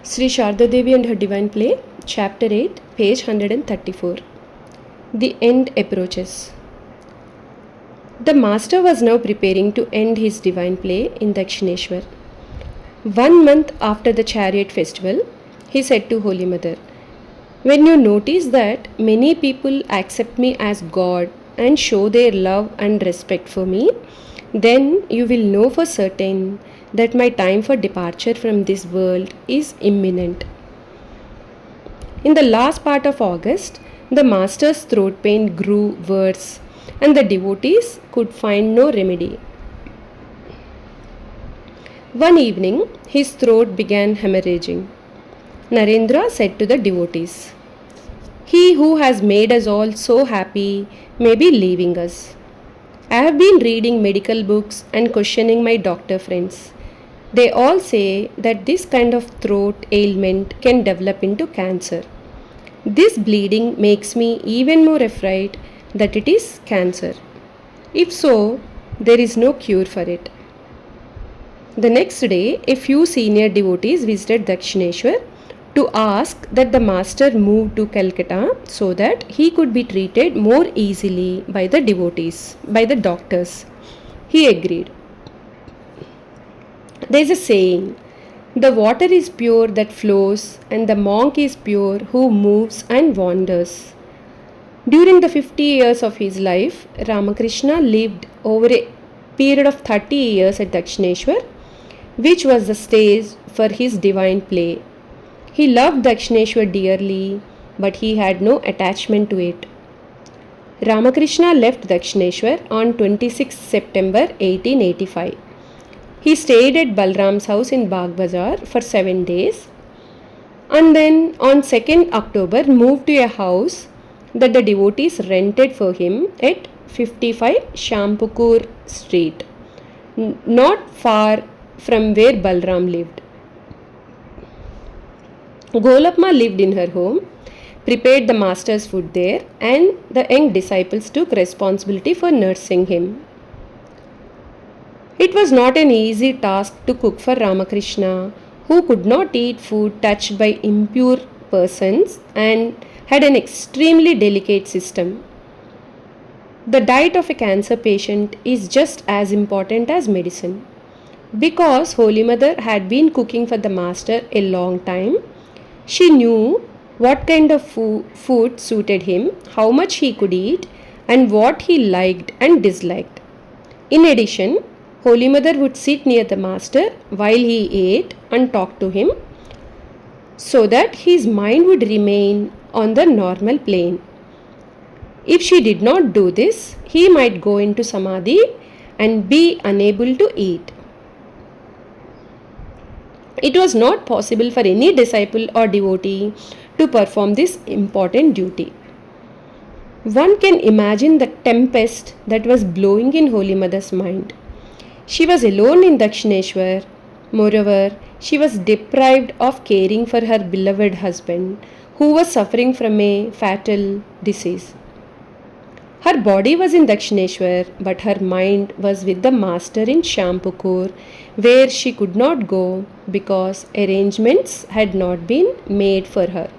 Sri Sharda Devi and Her Divine Play, Chapter-8, page 134. The end approaches. The master was now preparing to end his divine play in Dakshineswar. 1 month after the chariot festival, he said to Holy Mother, "When you notice that many people accept me as God and show their love and respect for me, then you will know for certain that my time for departure from this world is imminent." In the last part of August, the master's throat pain grew worse and the devotees could find no remedy. One evening, his throat began hemorrhaging. Narendra said to the devotees, "He who has made us all so happy may be leaving us. I have been reading medical books and questioning my doctor friends. They all say that this kind of throat ailment can develop into cancer. This bleeding makes me even more afraid that it is cancer. If so, there is no cure for it." The next day, a few senior devotees visited Dakshineswar to ask that the master move to Calcutta so that he could be treated more easily by the devotees, by the doctors. He agreed. There is a saying, "The water is pure that flows, and the monk is pure who moves and wanders." During the 50 years of his life, Ramakrishna lived over a period of 30 years at Dakshineswar, which was the stage for his divine play. He loved Dakshineswar dearly, but he had no attachment to it. Ramakrishna left Dakshineswar on 26 September 1885. He stayed at Balram's house in Bagh Bazar for 7 days and then on 2nd October moved to a house that the devotees rented for him at 55 Shampukur Street, not far from where Balram lived. Golapma lived in her home, prepared the master's food there, and the young disciples took responsibility for nursing him. It was not an easy task to cook for Ramakrishna, who could not eat food touched by impure persons and had an extremely delicate system. The diet of a cancer patient is just as important as medicine. Because Holy Mother had been cooking for the master a long time, she knew what kind of food suited him, how much he could eat, and what he liked and disliked. In addition, Holy Mother would sit near the master while he ate and talk to him so that his mind would remain on the normal plane. If she did not do this, he might go into samadhi and be unable to eat. It was not possible for any disciple or devotee to perform this important duty. One can imagine the tempest that was blowing in Holy Mother's mind. She was alone in Dakshineswar. Moreover, she was deprived of caring for her beloved husband, who was suffering from a fatal disease. Her body was in Dakshineswar, but her mind was with the master in Shampukur, where she could not go because arrangements had not been made for her.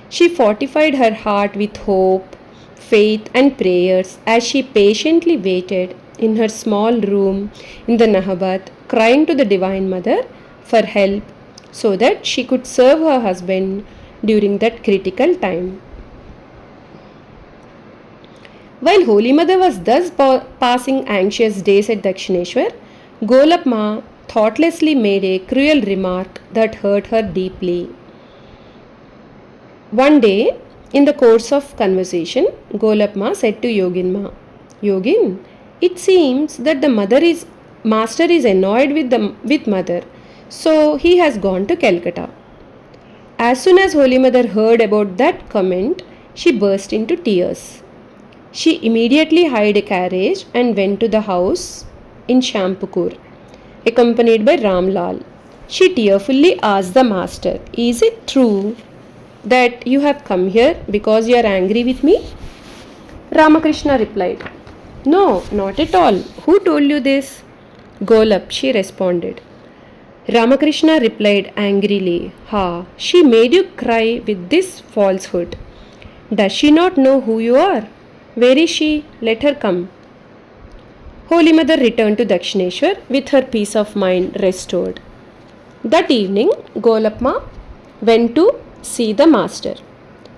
She fortified her heart with hope, faith, and prayers as she patiently waited in her small room in the Nahabat, crying to the Divine Mother for help so that she could serve her husband during that critical time. While Holy Mother was thus passing anxious days at Dakshineswar, Golapma thoughtlessly made a cruel remark that hurt her deeply. One day, in the course of conversation, Golapma said to Yoginma, "Yogin, it seems that the master is annoyed with mother, so he has gone to Calcutta." As soon as Holy Mother heard about that comment, she burst into tears. She immediately hired a carriage and went to the house in Shampukur, accompanied by Ramlal. She tearfully asked the master, "Is it true that you have come here because you are angry with me?" Ramakrishna replied, "No, not at all. Who told you this?" "Golap," she responded. Ramakrishna replied angrily, "Ha, she made you cry with this falsehood. Does she not know who you are? Where is she? Let her come." Holy Mother returned to Dakshineswar with her peace of mind restored. That evening, Golapma went to see the master.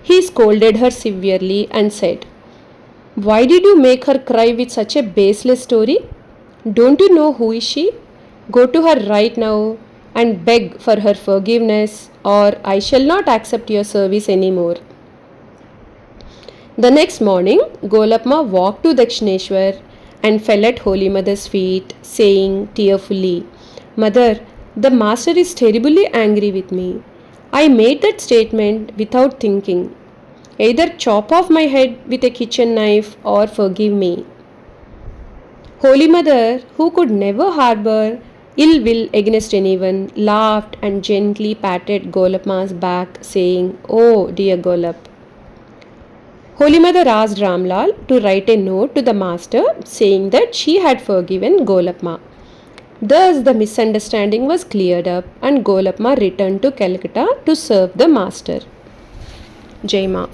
He scolded her severely and said, "Why did you make her cry with such a baseless story? Don't you know who is she? Go to her right now and beg for her forgiveness, or I shall not accept your service anymore." The next morning, Golapma walked to Dakshineswar and fell at Holy Mother's feet, saying tearfully, "Mother, the master is terribly angry with me. I made that statement without thinking. Either chop off my head with a kitchen knife or forgive me." Holy Mother, who could never harbor ill will against anyone, laughed and gently patted Golapma's back, saying, "Oh, dear Golap." Holy Mother asked Ramlal to write a note to the master saying that she had forgiven Golapma. Thus the misunderstanding was cleared up and Golapma returned to Calcutta to serve the master. Jai Ma.